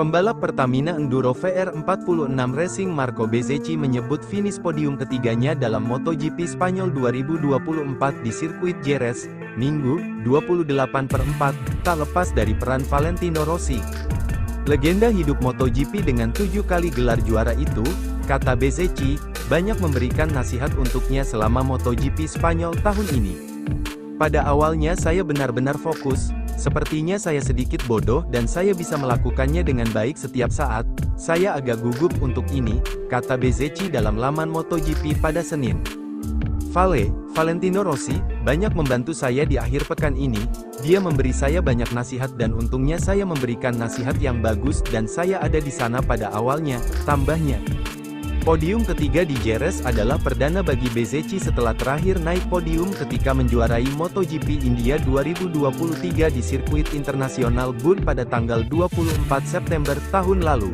Pembalap Pertamina Enduro VR46 Racing Marco Bezzecchi menyebut finish podium ketiganya dalam MotoGP Spanyol 2024 di sirkuit Jerez, Minggu, 28/4, tak lepas dari peran Valentino Rossi. Legenda hidup MotoGP dengan 7 kali gelar juara itu, kata Bezzecchi, banyak memberikan nasihat untuknya selama MotoGP Spanyol tahun ini. Pada awalnya saya benar-benar fokus. Sepertinya saya sedikit bodoh dan saya bisa melakukannya dengan baik setiap saat. Saya agak gugup untuk ini, kata Bezzecchi dalam laman MotoGP pada Senin. Valentino Rossi, banyak membantu saya di akhir pekan ini. Dia memberi saya banyak nasihat dan untungnya saya memberikan nasihat yang bagus dan saya ada di sana pada awalnya, tambahnya. Podium ketiga di Jerez adalah perdana bagi Bezzecchi setelah terakhir naik podium ketika menjuarai MotoGP India 2023 di sirkuit internasional Bun pada tanggal 24 September tahun lalu.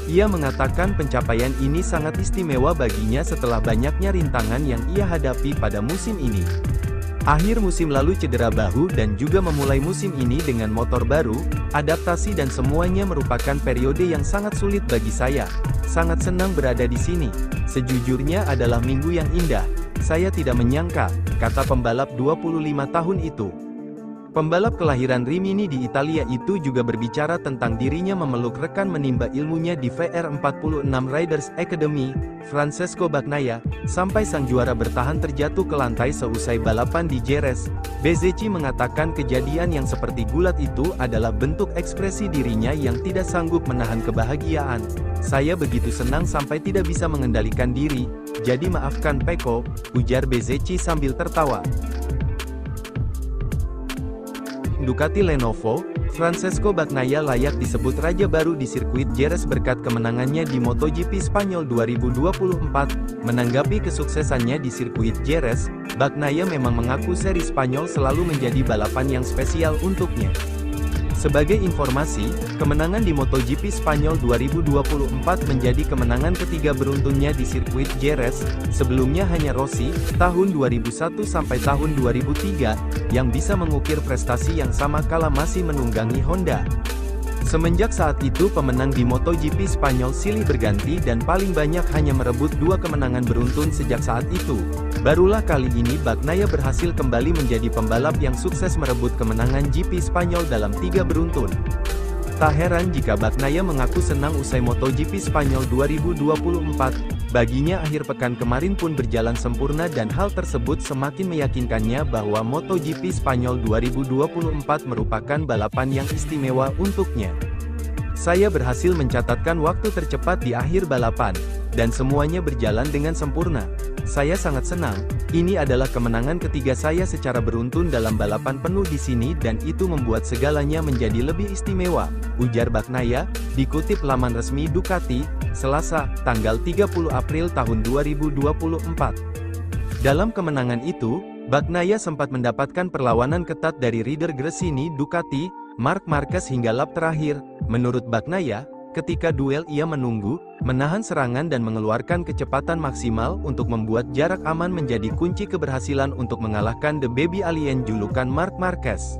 Ia mengatakan pencapaian ini sangat istimewa baginya setelah banyaknya rintangan yang ia hadapi pada musim ini. Akhir musim lalu cedera bahu dan juga memulai musim ini dengan motor baru, adaptasi dan semuanya merupakan periode yang sangat sulit bagi saya. Sangat senang berada di sini. Sejujurnya adalah minggu yang indah. Saya tidak menyangka, kata pembalap 25 tahun itu. Pembalap kelahiran Rimini di Italia itu juga berbicara tentang dirinya memeluk rekan menimba ilmunya di VR46 Riders Academy, Francesco Bagnaia, sampai sang juara bertahan terjatuh ke lantai seusai balapan di Jerez. Bezzecchi mengatakan kejadian yang seperti gulat itu adalah bentuk ekspresi dirinya yang tidak sanggup menahan kebahagiaan. Saya begitu senang sampai tidak bisa mengendalikan diri, jadi maafkan Pecco, ujar Bezzecchi sambil tertawa. Ducati Lenovo, Francesco Bagnaia layak disebut raja baru di sirkuit Jerez berkat kemenangannya di MotoGP Spanyol 2024. Menanggapi kesuksesannya di sirkuit Jerez, Bagnaia memang mengaku seri Spanyol selalu menjadi balapan yang spesial untuknya. Sebagai informasi, kemenangan di MotoGP Spanyol 2024 menjadi kemenangan ketiga beruntunnya di sirkuit Jerez. Sebelumnya hanya Rossi, tahun 2001 sampai tahun 2003, yang bisa mengukir prestasi yang sama kala masih menunggangi Honda. Semenjak saat itu pemenang di MotoGP Spanyol silih berganti dan paling banyak hanya merebut 2 kemenangan beruntun sejak saat itu. Barulah kali ini Bagnaia berhasil kembali menjadi pembalap yang sukses merebut kemenangan GP Spanyol dalam 3 beruntun. Tak heran jika Bagnaia mengaku senang usai MotoGP Spanyol 2024. Baginya akhir pekan kemarin pun berjalan sempurna dan hal tersebut semakin meyakinkannya bahwa MotoGP Spanyol 2024 merupakan balapan yang istimewa untuknya. Saya berhasil mencatatkan waktu tercepat di akhir balapan, dan semuanya berjalan dengan sempurna. Saya sangat senang, ini adalah kemenangan ketiga saya secara beruntun dalam balapan penuh di sini dan itu membuat segalanya menjadi lebih istimewa, ujar Bagnaia, dikutip laman resmi Ducati, Selasa, tanggal 30 April tahun 2024. Dalam kemenangan itu, Bagnaia sempat mendapatkan perlawanan ketat dari rider Gresini Ducati, Marc Marquez hingga lap terakhir. Menurut Bagnaia, ketika duel ia menunggu, menahan serangan dan mengeluarkan kecepatan maksimal untuk membuat jarak aman menjadi kunci keberhasilan untuk mengalahkan The Baby Alien julukan Marc Marquez.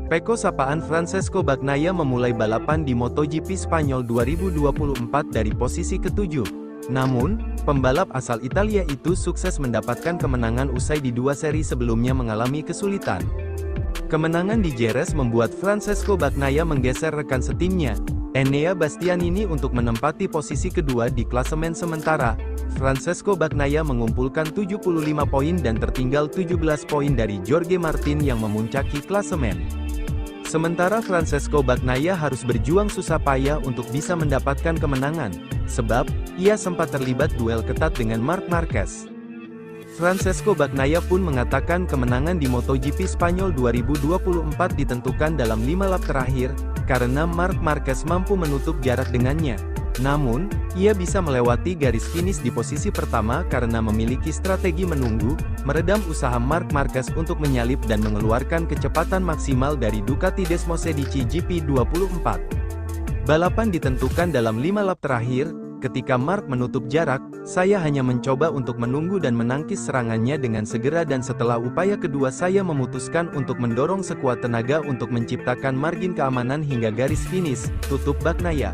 Pecco sapaan Francesco Bagnaia memulai balapan di MotoGP Spanyol 2024 dari posisi ke-7. Namun, pembalap asal Italia itu sukses mendapatkan kemenangan usai di 2 seri sebelumnya mengalami kesulitan. Kemenangan di Jerez membuat Francesco Bagnaia menggeser rekan setimnya, Enea Bastianini untuk menempati posisi kedua di klasemen sementara. Francesco Bagnaia mengumpulkan 75 poin dan tertinggal 17 poin dari Jorge Martin yang memuncaki klasemen. Sementara Francesco Bagnaia harus berjuang susah payah untuk bisa mendapatkan kemenangan, sebab ia sempat terlibat duel ketat dengan Marc Marquez. Francesco Bagnaia pun mengatakan kemenangan di MotoGP Spanyol 2024 ditentukan dalam 5 lap terakhir, karena Marc Marquez mampu menutup jarak dengannya. Namun, ia bisa melewati garis finish di posisi pertama karena memiliki strategi menunggu, meredam usaha Marc Marquez untuk menyalip dan mengeluarkan kecepatan maksimal dari Ducati Desmosedici GP24. Balapan ditentukan dalam 5 lap terakhir, Ketika Mark menutup jarak, saya hanya mencoba untuk menunggu dan menangkis serangannya dengan segera dan setelah upaya kedua saya memutuskan untuk mendorong sekuat tenaga untuk menciptakan margin keamanan hingga garis finish, tutup Bagnaia.